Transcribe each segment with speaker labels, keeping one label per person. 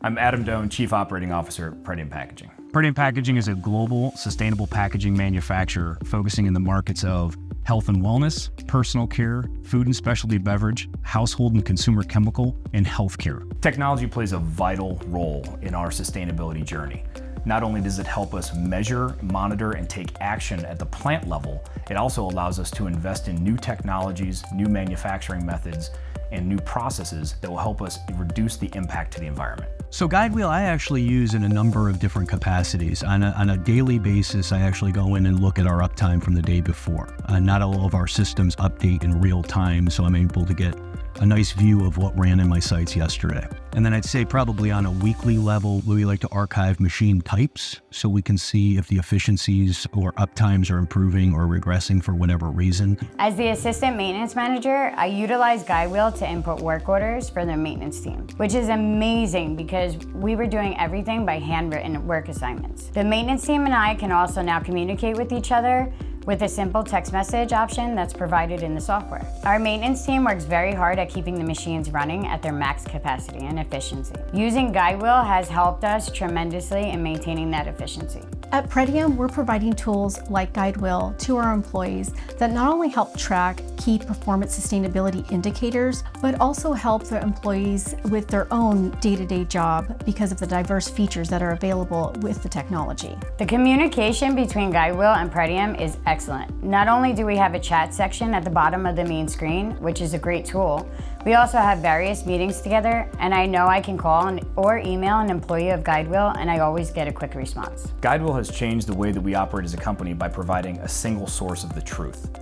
Speaker 1: I'm Adam Doan, Chief Operating Officer at Pretium Packaging.
Speaker 2: Pretium Packaging is a global, sustainable packaging manufacturer focusing in the markets of health and wellness, personal care, food and specialty beverage, household and consumer chemical, and healthcare.
Speaker 1: Technology plays a vital role in our sustainability journey. Not only does it help us measure, monitor, and take action at the plant level, it also allows us to invest in new technologies, new manufacturing methods, and new processes that will help us reduce the impact to the environment.
Speaker 2: So Guidewheel I actually use in a number of different capacities. On a daily basis, I actually go in and look at our uptime from the day before. Not all of our systems update in real time, so I'm able to get a nice view of what ran in my sites yesterday. And then I'd say probably on a weekly level, we like to archive machine types so we can see if the efficiencies or uptimes are improving or regressing for whatever reason.
Speaker 3: As the assistant maintenance manager, I utilize Guidewheel to input work orders for the maintenance team, which is amazing because we were doing everything by handwritten work assignments. The maintenance team and I can also now communicate with each other with a simple text message option that's provided in the software. Our maintenance team works very hard at keeping the machines running at their max capacity and efficiency. Using Guidewheel has helped us tremendously in maintaining that efficiency.
Speaker 4: At Pretium, we're providing tools like Guidewheel to our employees that not only help track key performance sustainability indicators, but also help the employees with their own day-to-day job because of the diverse features that are available with the technology.
Speaker 3: The communication between Guidewheel and Pretium is excellent. Not only do we have a chat section at the bottom of the main screen, which is a great tool, we also have various meetings together, and I know I can call or email an employee of Guidewheel, and I always get a quick response.
Speaker 1: Guidewheel has changed the way that we operate as a company by providing a single source of the truth.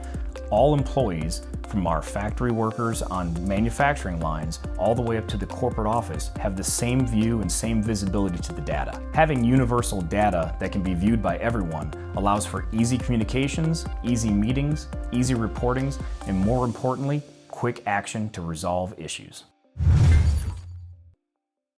Speaker 1: All employees, from our factory workers on manufacturing lines all the way up to the corporate office, have the same view and same visibility to the data. Having universal data that can be viewed by everyone allows for easy communications, easy meetings, easy reportings, and more importantly, quick action to resolve issues.